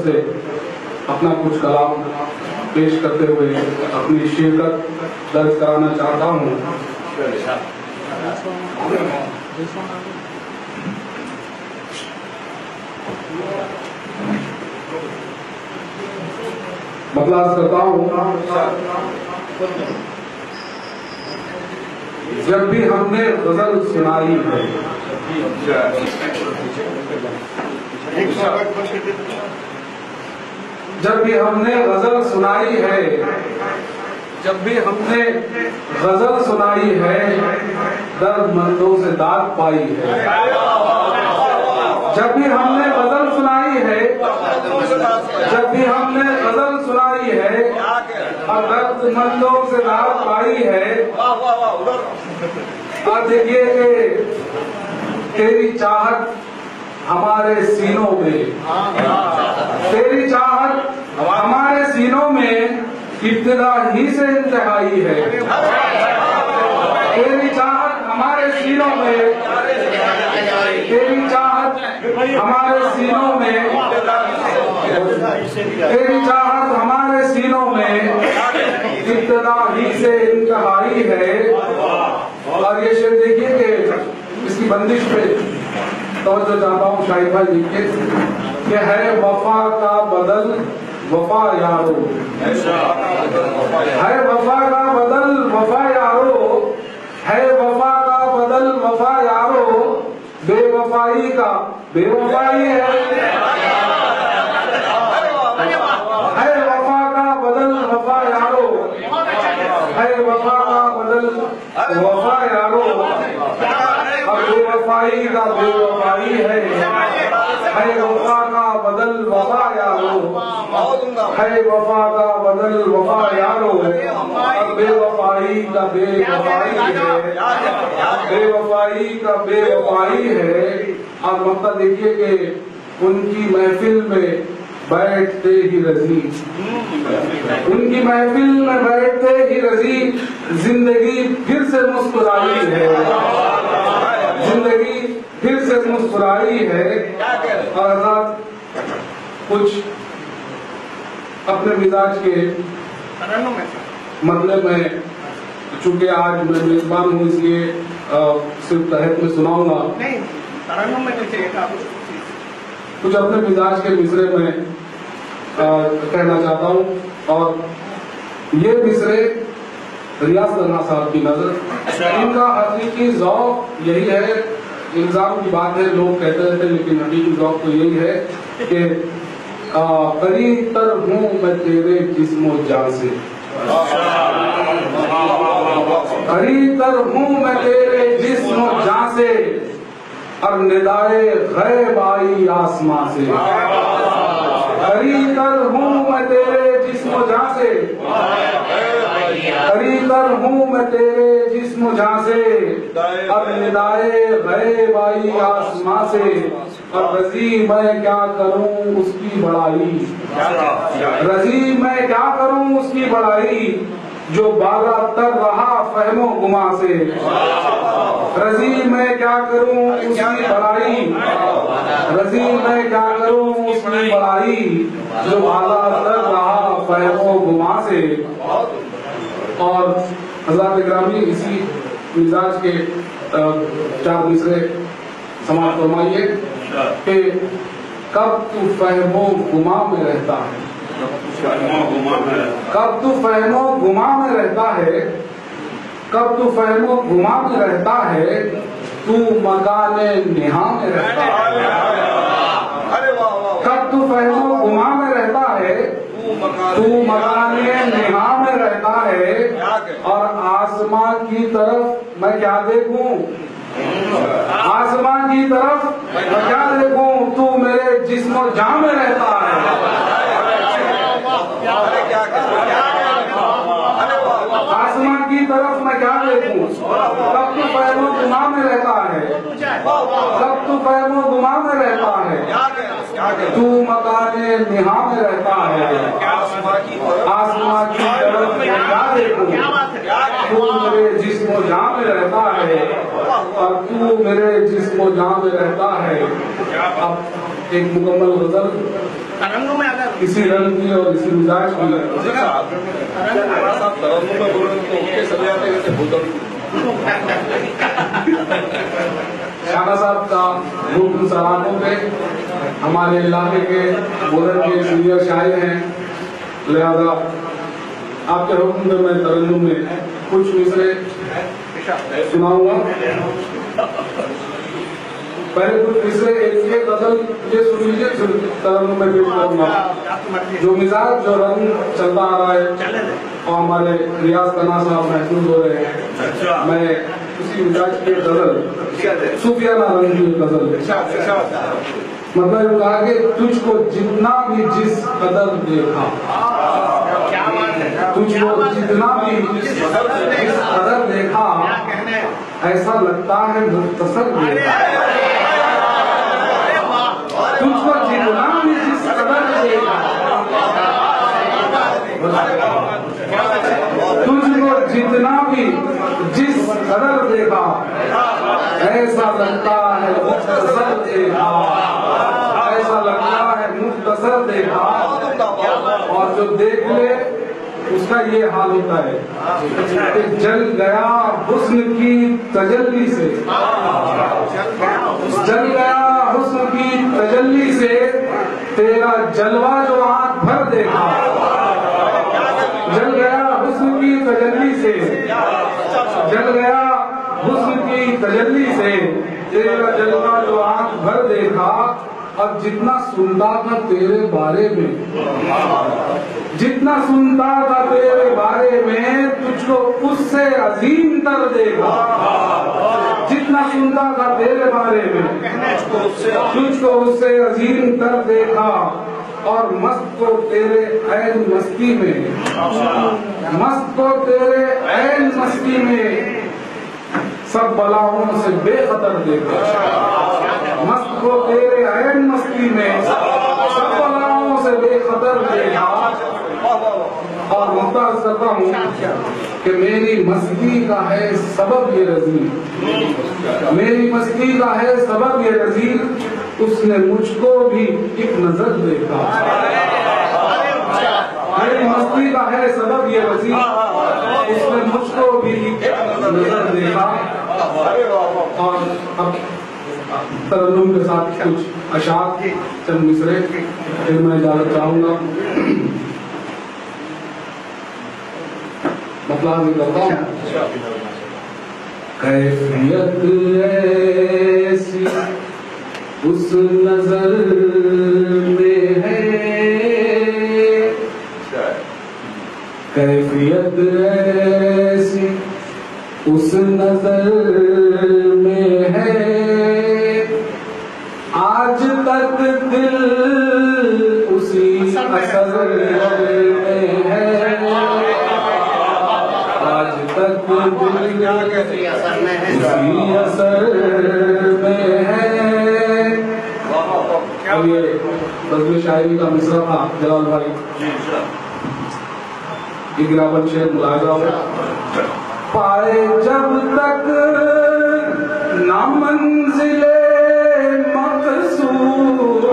से अपना कुछ कलाम पेश करते हुए अपनी शिरकत दर्ज कराना चाहता हूँ। बतलास करता हूँ। जब भी हमने गजल सुनाई है, जब भी हमने गजल सुनाई है, जब भी हमने गजल सुनाई है, दर्दमंदों से दाद पाई है। जब भी हमने गजल सुनाई है, जब भी हमने गजल सुनाई है और दर्दमंदों से दाद पाई है। और देखिए कि तेरी चाहत हमारे सीनों में, तेरी चाहत हमारे सीनों में इब्तिदा ही से इंतहाई है। तेरी चाहत हमारे सीनों में, तेरी चाहत हमारे सीनों में, तेरी चाहत हमारे सीनों में इब्तिदा ही से इंतहाई है। और ये शेर देखिए कि इसकी बंदिश पे तवज्जो चाहता हूँ शाहिद भाई जी के है वफा का बदल वफा यारो, है वफा का बदल वफा यारो, है वफा का बदल वफा यारो, बेवफाई का बेवफाई है वफा का बदल वफा यारो, है वफा का बदल वफा यारो। अब बेवफाई का बेवफाई है वफा का बदल वफा यारो, है वफा का बदल वफा यारो। अब बेवफाई का बेवफाई है, बेवफाई का बेवफाई है। अब मतलब देखिए कि उनकी महफिल में बैठते ही रजी, उनकी महफिल में बैठते ही रजी, जिंदगी फिर से मुस्कुराई है, जिंदगी फिर से मुस्कुराई है। और आजाद कुछ अपने मिजाज के मतलब में, चूंकि आज मैं मेजबान हूँ इसलिए सिर्फ तहत में सुनाऊंगा, कुछ अपने मिजाज के मिसरे में कहना चाहता हूँ। और ये मिसरे रियाज करना साहब की नजर, इनका हकीकी ज़ौक़ यही है। इल्जाम की बात है, लोग कहते रहते, लेकिन हकीकी ज़ौक़ तो यही है कि करीब तर हूँ मैं तेरे जिस्मो जान से, करीब तर हूँ मैं तेरे जिस्मो जान से, और निदाए गैब आई आसमां से। करीब तर हूँ मैं तेरे जिस्मो जान से, करीब तर हूँ मैं तेरे जिस्म जान से, अब निदाए गैब आई आसमां से। और रजी मैं क्या करूँ उसकी बड़ाई, रजी मैं क्या करूँ उसकी बड़ाई, जो बागा तर रहा फहमो गुमा से। रजी मैं क्या करूँ उसकी बड़ाई, रजी मैं क्या करूँ उसकी बड़ाई, जो बागा तर रहा फहमो गुमा से। और हज़रात इकरामी इसी मिजाज के चार मिसरे समाप्त फरमाइए कि कब तू फहमो गुमा में रहता है, कब तू फहमो गुमा में रहता है, कब तू फहमो गुमा में रहता है, तू मकाने निहा में रहता है। कब तू फहमो गुमा में रहता है, तू मकाने निहा में रहता है। और आसमां की तरफ मैं क्या देखूं, आसमां की तरफ मैं क्या देखूं, तू मेरे जिस्म जान में रहता है। निगाह में रहता है, तू मकाने निहा में रहता है, आसमां की तरफ मैं क्या देखूं, तू मेरे जिस्म जान में रहता है और तू मेरे जिस्म जान में रहता है। अब एक मुकम्मल गजल रंगों में अगर इसी रंग की और इसी मिजाज की शाना साहब का हुक्म सलामों पे हमारे इलाके के बोलर के सीनियर शायर हैं, लिहाजा आपके हुक्म में मैं तरन्नुम में कुछ मिसरे सुनाऊंगा। पहले कुछ मिसरे एक गजल ये सुन लीजिए, तरन्नुम में पेश करूंगा। जो मिजाज जो रंग चलता आ रहा है और हमारे रियाज कना साहब महसूस हो रहे हैं, मैं उसी मिजाज की गजल सूफियाना रंग की गजल मतलब कहा कि तुझको जितना भी जिस कदर देखा, तुझको जितना भी जिस कदर देखा ऐसा लगता है मुख्तसर देखा, तुझको जितना भी जिस कदर देखा, तुझको जितना भी जिस कदर देखा ऐसा लगता है मुख्तसर देखा, ऐसा लगता है मुख्तसर देखा। और जो देख ले उसका ये हाल होता है कि जल गया हुस्न की तजल्ली से, जल गया हुस्न की तजल्ली से, तेरा जलवा जो आंख भर देखा, जल गया हुस्न की तजल्ली से, जल गया हुस्न की तजल्ली से, तेरा जलवा जो आंख भर देखा। अब जितना सुनता था तेरे बारे में, जितना सुनता था तेरे बारे में, तुझको उससे अजीम तर देखा, जितना सुनता था तेरे बारे में तुझको उससे अजीम तर देखा। और मस्त को तेरे ऐन मस्ती में, मस्त को तेरे ऐन मस्ती में सब बलाओं से बेखतर देखा, मस्त को तेरे ऐन मस्ती में सब बलाओं से बेखतर देखा। और मुमताज करता हूँ कि मेरी मस्ती का है सबब ये रज़ी, मेरी मस्ती का है सबब ये रज़ी, उसने मुझको भी एक नजर देखा, मेरी मस्ती का है सबब ये रज़ी, उसने मुझको भी एक नजर देखा। और अब तरन्नुम के साथ कुछ अशार चंद मिसरे फिर मैं इजाजत चाहूंगा। मतलब करता हूँ कैफियत ऐसी उस नजर में है, कैफियत ऐसी उस नजर में है, आज तक दिल उसी असर में है, आज तक दिल उसी असर में है। अब ये बज़्म शायरी का मिसरा था जलाल भाई, गिरावन शेर मुलाजा हो पाए जब तक ना मंजिले मक़सूद,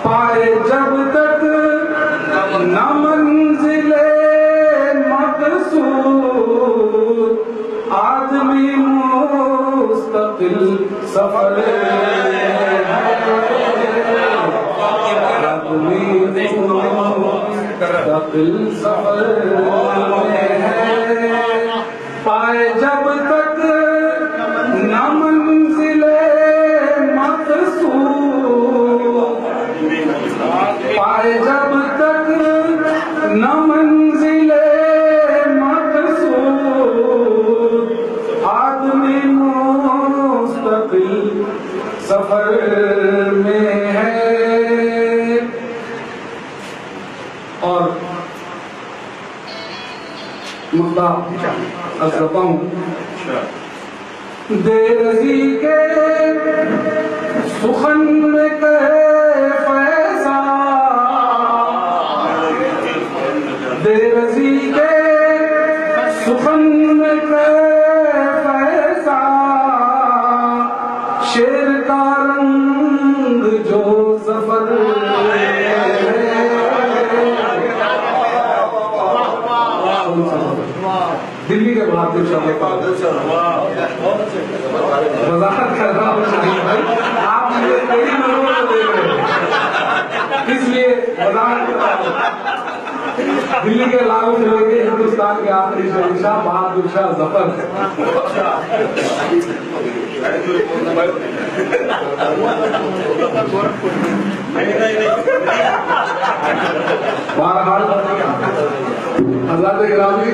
पाए जब तक ना मंजिले मक़सूद, आदमी मुस्तकिल सफर दिल सफर में है, पाए जब तक न मंजिले मक़सूद, पाए जब तक न मंजिले मक़सूद, आदमी मुस्तकिल सफर में है। और मुद्दा अर्ज करता हूँ, देरजी के सुखन में कहे फैसा बेरजी के सुखन में कहे फैसा शेर का रंग जो जफर दिल्ली के बहादुर शाह वजाहत कर रहा हूँ भाई, आप मुझे कई लोगों को दे रहे हैं, इसलिए वजाहत कर रहा हूँ। दिल्ली के लालू से लेके हिंदुस्तान के आखिरी शहंशाह बहादुर शाह जफर। बहरहाल आजाद गिरामी